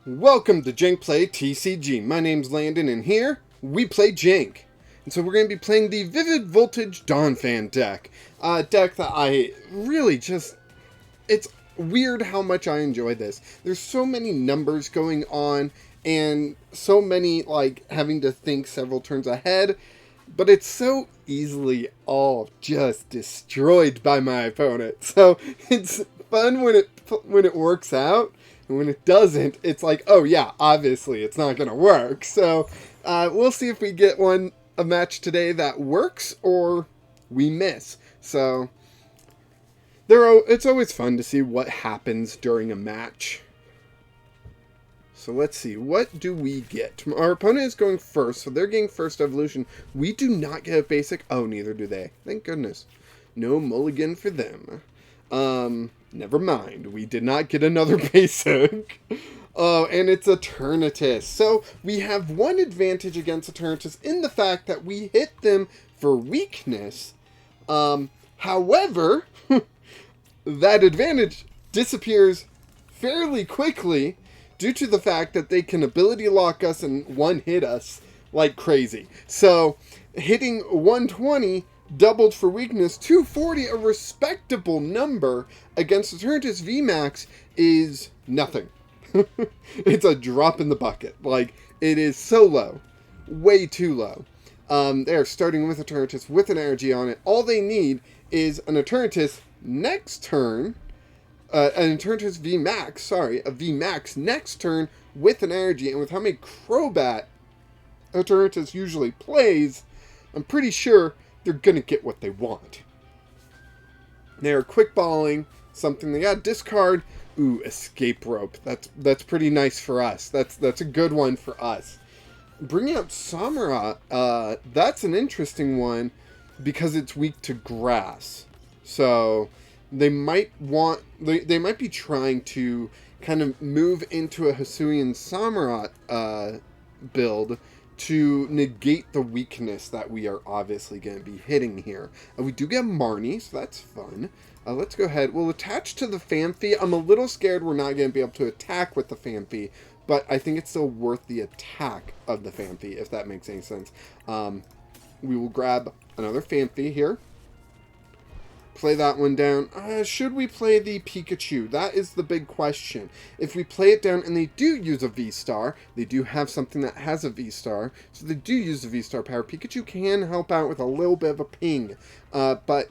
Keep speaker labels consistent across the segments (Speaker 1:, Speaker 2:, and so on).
Speaker 1: Welcome to Jank Play TCG. My name's Landon, and here we play Jank. And so we're going to be playing the Vivid Voltage Donphan deck. A deck that I really just... It's weird how much I enjoy this. There's so many numbers going on, and so many, like, having to think several turns ahead. But it's so easily all just destroyed by my opponent. So it's fun when it works out. And when it doesn't, it's like, oh yeah, obviously it's not going to work. So we'll see if we get a match today that works or we miss. So it's always fun to see what happens during a match. So let's see, what do we get? Our opponent is going first, so they're getting first evolution. We do not get a basic. Oh, neither do they. Thank goodness. No mulligan for them. Never mind. We did not get another basic. Oh, and it's Eternatus. So we have one advantage against Eternatus in the fact that we hit them for weakness. However, that advantage disappears fairly quickly due to the fact that they can ability lock us and one-hit us like crazy. So hitting 120... doubled for weakness, 240, a respectable number, against Eternatus VMax is nothing. It's a drop in the bucket. Like, it is so low. Way too low. They're starting with Eternatus with an energy on it. All they need is an Eternatus next turn, an Eternatus VMax, sorry, a VMax next turn with an energy, and with how many Crobat Eternatus usually plays, I'm pretty sure they're going to get what they want. They're quick balling, something they got discard. Ooh, escape rope. That's pretty nice for us. That's a good one for us. Bringing up Samara, that's an interesting one because it's weak to grass. So they might they might be trying to kind of move into a Hisuian Samara build to negate the weakness that we are obviously going to be hitting here. We do get Marnie, so that's fun. Let's go ahead. We'll attach to the Phanpy. I'm a little scared we're not going to be able to attack with the Phanpy, but I think it's still worth the attack of the Phanpy, if that makes any sense. We will grab another Phanpy here. Play that one down. Should we play the Pikachu? That is the big question. If we play it down and they do use a V-Star, they do have something that has a V-Star, so they do use the V-Star power. Pikachu can help out with a little bit of a ping, but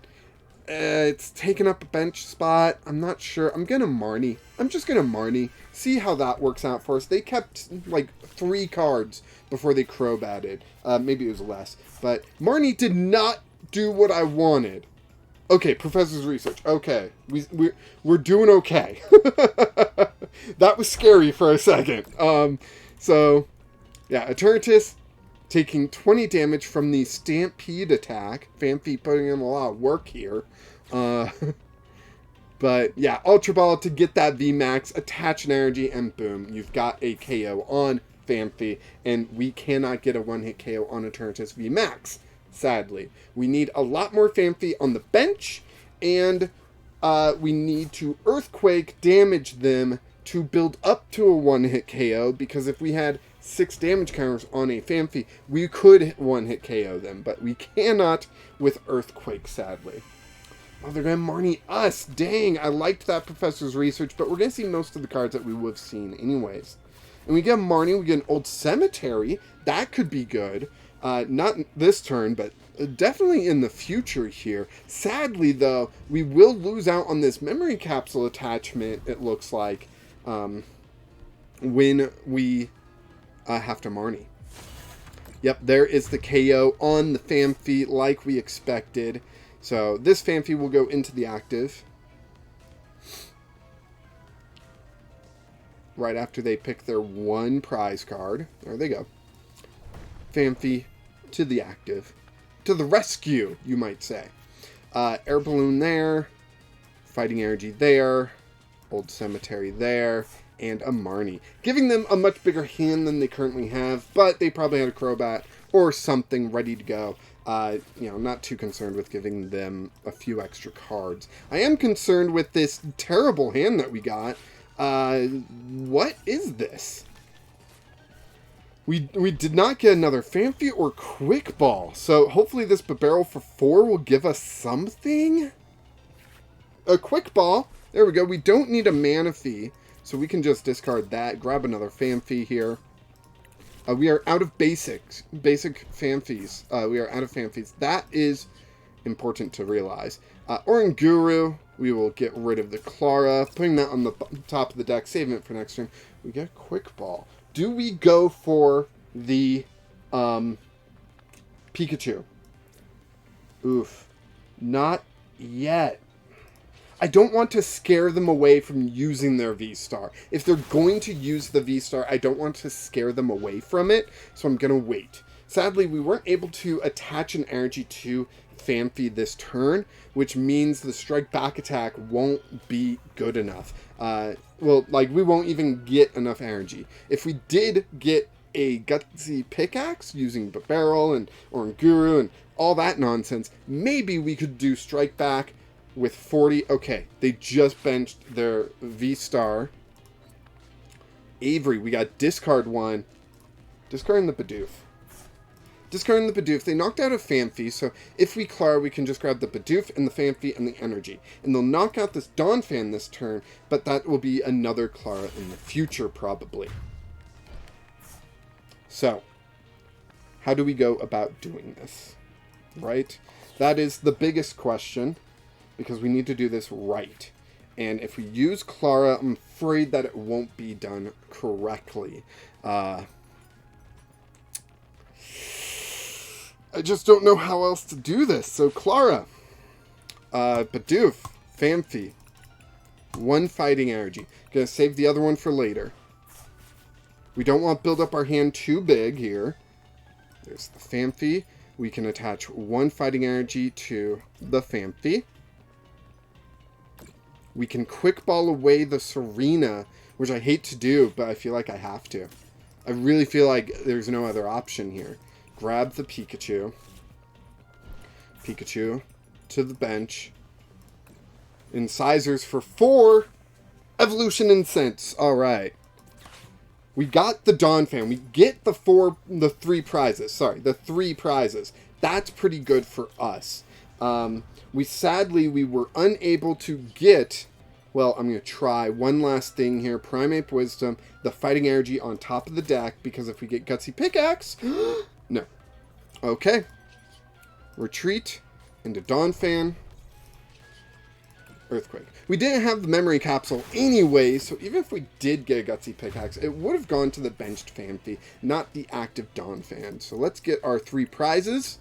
Speaker 1: it's taken up a bench spot. I'm not sure. I'm going to Marnie. I'm just going to Marnie. See how that works out for us. They kept like 3 cards before they Crobatted. Maybe it was less, but Marnie did not do what I wanted. Okay, Professor's Research. Okay, we're doing okay. That was scary for a second. So, yeah, Eternatus taking 20 damage from the Stampede attack. Phanpy putting in a lot of work here. But, yeah, Ultra Ball to get that VMAX, attach an energy, and boom, you've got a KO on Phanpy, and we cannot get a one-hit KO on Eternatus VMAX. Sadly, we need a lot more Phanpy on the bench, and we need to Earthquake damage them to build up to a one-hit KO, because if we had 6 damage counters on a Phanpy, we could one-hit KO them, but we cannot with Earthquake, sadly. Oh, they're going to Marnie us. Dang, I liked that Professor's Research, but we're going to see most of the cards that we would have seen anyways. And we get Marnie, we get an Old Cemetery. That could be good. Not this turn, but definitely in the future here. Sadly, though, we will lose out on this Memory Capsule attachment, it looks like, when we have to Marnie. Yep, there is the KO on the Phanpy like we expected. So this Phanpy will go into the active right after they pick their one prize card. There they go. Phanpy to the active. To the rescue, you might say. Air Balloon there. Fighting Energy there. Old Cemetery there. And a Marnie. Giving them a much bigger hand than they currently have, but they probably had a Crobat or something ready to go. Not too concerned with giving them a few extra cards. I am concerned with this terrible hand that we got. What is this? We did not get another Phanpy or Quick Ball, so hopefully this Bibarel for 4 will give us something. A Quick Ball. There we go. We don't need a Manaphy, so we can just discard that. Grab another Phanpy here. We are out of basic Phanphys. We are out of Phanphys. That is important to realize. Oranguru, we will get rid of the Klara, putting that on the top of the deck, saving it for next turn. We get a Quick Ball. Do we go for the Pikachu? Oof. Not yet. I don't want to scare them away from using their V-Star. If they're going to use the V-Star, I don't want to scare them away from it, so I'm going to wait. Sadly, we weren't able to attach an energy to Phanpy this turn, which means the strike back attack won't be good enough. Well, like, we won't even get enough energy. If we did get a Gutsy Pickaxe using Bibarel and Oranguru and all that nonsense, maybe we could do strike back with 40. Okay, they just benched their V-Star. Avery, we got discard 1. Discarding the Bidoof. Discarding the Bidoof. They knocked out a Phanpy, so if we Klara, we can just grab the Bidoof and the Phanpy and the energy. And they'll knock out this Donphan this turn, but that will be another Klara in the future, probably. So, how do we go about doing this? Right? That is the biggest question, because we need to do this right. And if we use Klara, I'm afraid that it won't be done correctly. I just don't know how else to do this. So Klara, Bidoof, Phanpy, 1 fighting energy. Gonna save the other one for later. We don't want to build up our hand too big here. There's the Phanpy. We can attach 1 fighting energy to the Phanpy. We can Quick Ball away the Serena, which I hate to do, but I feel like I have to. I really feel like there's no other option here. Grab the Pikachu. Pikachu to the bench. Incisors for 4. Evolution Incense. Alright. We got the Donphan. We get the 3 prizes. Sorry, the 3 prizes. That's pretty good for us. Sadly, we were unable to get... Well, I'm going to try one last thing here. Primate Wisdom, the fighting energy on top of the deck, because if we get Gutsy Pickaxe... No. Okay. Retreat into Donphan. Earthquake. We didn't have the memory capsule anyway, so even if we did get a Gutsy Pickaxe, it would have gone to the benched Phanpy, not the active Donphan. So let's get our 3 prizes.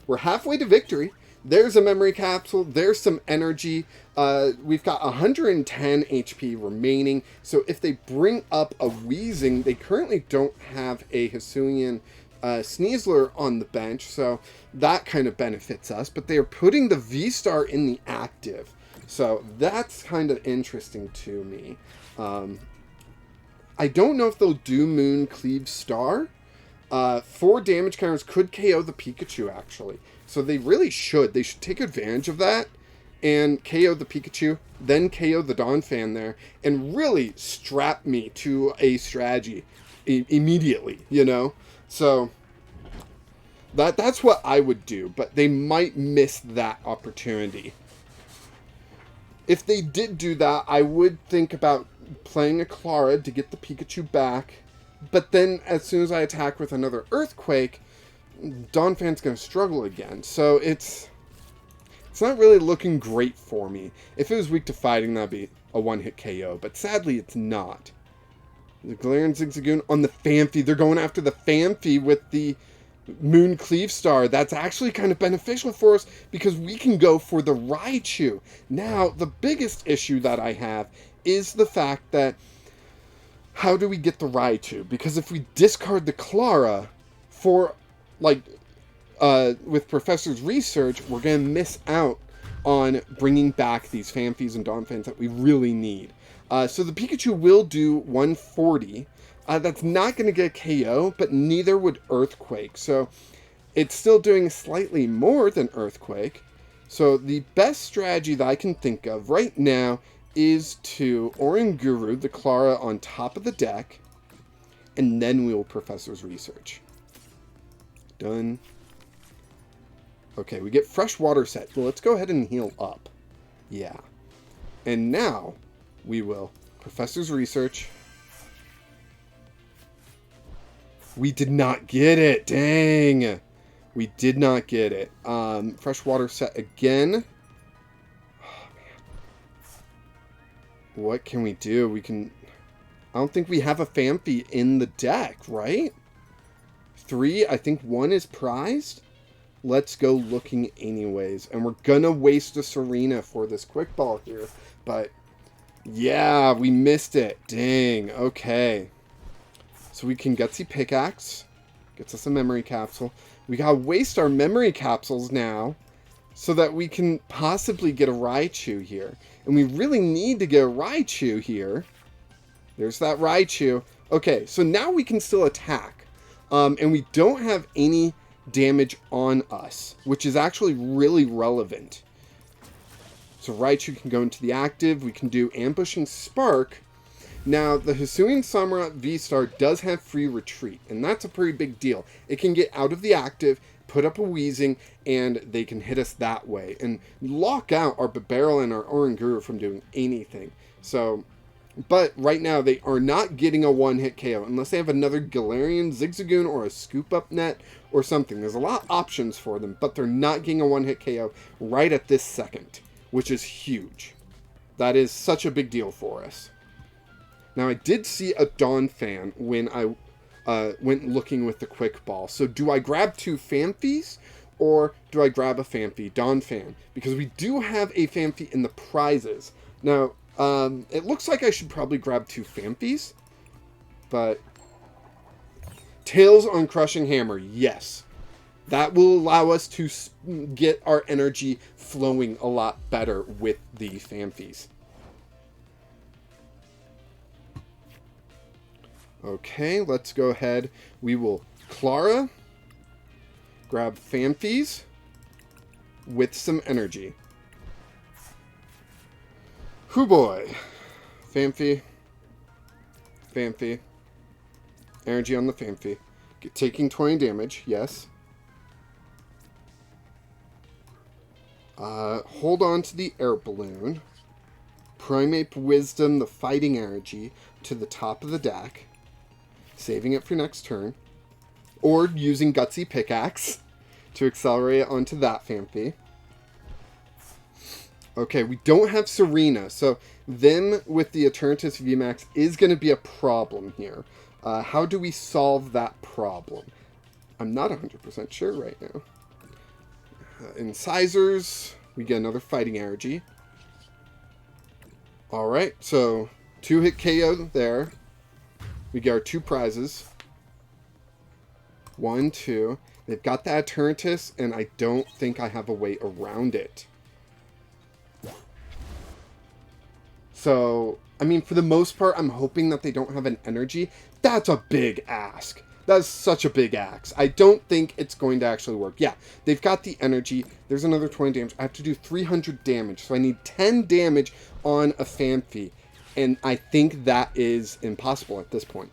Speaker 1: We're halfway to victory. There's a memory capsule. There's some energy. We've got 110 HP remaining. So if they bring up a Weezing, they currently don't have a Hisuian Sneasler on the bench, so that kind of benefits us. But they are putting the V-Star in the active. So that's kind of interesting to me. I don't know if they'll do Moon Cleave Star. 4 damage counters could KO the Pikachu, actually. So they really should. They should take advantage of that and KO the Pikachu, then KO the Donphan there, and really strap me to a strategy immediately, you know? So that's what I would do, but they might miss that opportunity. If they did do that, I would think about playing a Klara to get the Pikachu back, but then as soon as I attack with another Earthquake, Donphan's going to struggle again. So it's not really looking great for me. If it was weak to fighting, that'd be a one-hit KO, but sadly it's not. The Galarian Zigzagoon on the Phanpy. They're going after the Phanpy with the Moon Cleave Star. That's actually kind of beneficial for us because we can go for the Raichu. Now, the biggest issue that I have is the fact that how do we get the Raichu? Because if we discard the Klara for, like, with Professor's research, we're going to miss out on bringing back these Phanphys and Donphans that we really need. So the Pikachu will do 140. That's not going to get a KO, but neither would Earthquake. So it's still doing slightly more than Earthquake. So the best strategy that I can think of right now is to Oranguru the Klara on top of the deck, and then we will Professor's Research. Done. Okay, we get Fresh Water Set. Well, let's go ahead and heal up. Yeah. And now we will Professor's Research. We did not get it. Dang. We did not get it. Fresh Water Set again. Oh, man. What can we do? We can... I don't think we have a Phanpy in the deck, right? 3, I think 1 is prized. Let's go looking anyways. And we're gonna waste a Serena for this quick ball here. But, yeah, we missed it. Dang, okay. So we can Gutsy Pickaxe. Gets us a Memory Capsule. We gotta waste our Memory Capsules now so that we can possibly get a Raichu here. And we really need to get a Raichu here. There's that Raichu. Okay, so now we can still attack. And we don't have any damage on us, which is actually really relevant. So Raichu can go into the active. We can do Ambushing Spark. Now, the Hisuian Samurott V-Star does have free retreat, and that's a pretty big deal. It can get out of the active, put up a Wheezing, and they can hit us that way, and lock out our Bibarel and our Oranguru from doing anything. So, but right now, they are not getting a one-hit KO, unless they have another Galarian Zigzagoon or a Scoop-Up Net or something. There's a lot of options for them, but they're not getting a one-hit KO right at this second, which is huge. That is such a big deal for us. Now, I did see a Donphan when I went looking with the quick ball. So, do I grab 2 Phanphys, or do I grab a Phanpy Donphan? Because we do have a Phanpy in the prizes. Now, it looks like I should probably grab 2 Phanphys, but Tails on Crushing Hammer, yes. That will allow us to get our energy flowing a lot better with the Phanphys. Okay, let's go ahead. We will Klara, grab Phanphys with some energy. Hoo boy. Phanpy. Phanpy. Energy on the Phanpy. Taking 20 damage, yes. Hold on to the Air Balloon. Primate Wisdom, the Fighting Energy, to the top of the deck. Saving it for next turn. Or using Gutsy Pickaxe to accelerate it onto that Phanpy. Okay, we don't have Serena, so them with the Eternatus VMax is going to be a problem here. How do we solve that problem? I'm not 100% sure right now. Incisors, we get another Fighting Energy. Alright, so 2-hit KO there. We get our 2 prizes. 1, 2. They've got that Eternatus, and I don't think I have a way around it. So, I mean, for the most part, I'm hoping that they don't have an energy. That's a big ask. That's such a big ask. I don't think it's going to actually work. Yeah, they've got the energy. There's another 20 damage. I have to do 300 damage. So I need 10 damage on a Phanpy. And I think that is impossible at this point.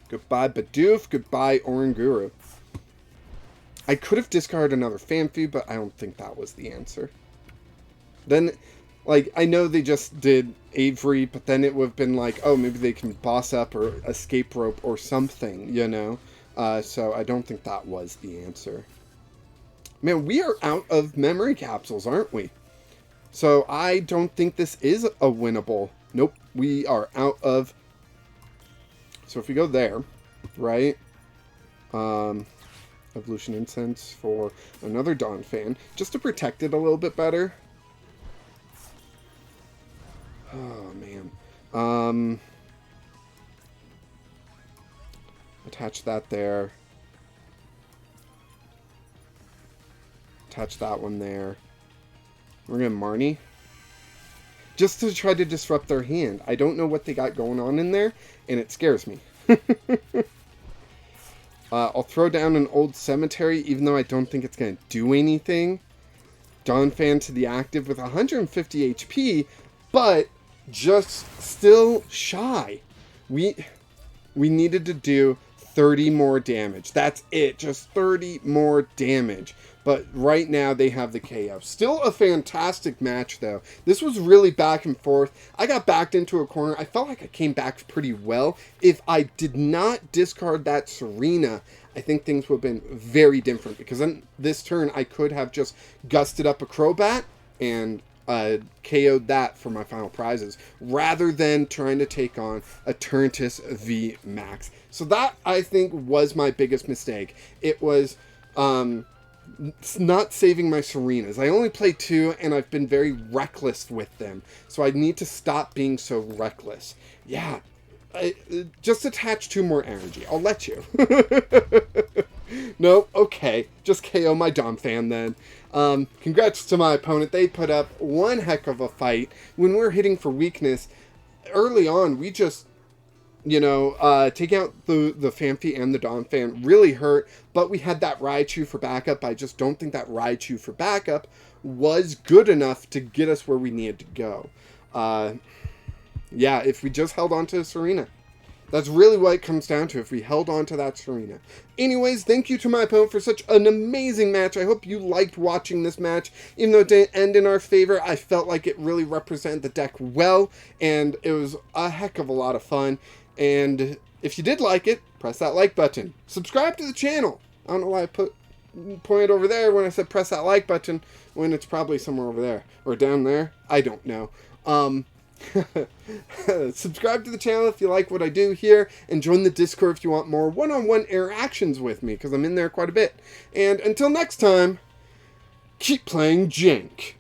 Speaker 1: Goodbye, Bidoof. Goodbye, Oranguru. I could have discarded another Phanpy, but I don't think that was the answer. Then, like, I know they just did Avery, but then it would have been like, oh, maybe they can boss up or escape rope or something, you know? So I don't think that was the answer. Man, we are out of memory capsules, aren't we? So I don't think this is a winnable. Nope, we are out of... So if we go there, right? Evolution Incense for another Donphan, just to protect it a little bit better. Oh, man. Attach that there. Attach that one there. We're going to Marnie. Just to try to disrupt their hand. I don't know what they got going on in there, and it scares me. I'll throw down an Old Cemetery, even though I don't think it's going to do anything. Donphan to the active with 150 HP. but just still shy. We needed to do 30 more damage. That's it. Just 30 more damage. But right now they have the KO. Still a fantastic match though. This was really back and forth. I got backed into a corner. I felt like I came back pretty well. If I did not discard that Serena, I think things would have been very different. Because on this turn I could have just gusted up a Crobat and KO'd that for my final prizes, rather than trying to take on Eternatus VMax. So that, I think, was my biggest mistake. It was not saving my Serenas. I only play 2, and I've been very reckless with them. So I need to stop being so reckless. Yeah, just attach 2 more energy. I'll let you. No, okay. Just KO my Donphan then. Congrats to my opponent. They put up one heck of a fight. When we're hitting for weakness, early on, we just, you know, take out the Phanpy and the Donphan really hurt, but we had that Raichu for backup. I just don't think that Raichu for backup was good enough to get us where we needed to go. Yeah, if we just held on to Serena. That's really what it comes down to, if we held on to that Serena. Anyways, thank you to my opponent for such an amazing match. I hope you liked watching this match. Even though it didn't end in our favor, I felt like it really represented the deck well, and it was a heck of a lot of fun. And if you did like it, press that like button. Subscribe to the channel. I don't know why I pointed over there when I said press that like button, when it's probably somewhere over there. Or down there. I don't know. Subscribe to the channel if you like what I do here, and join the Discord if you want more one-on-one interactions with me, because I'm in there quite a bit. And until next time, keep playing Jank.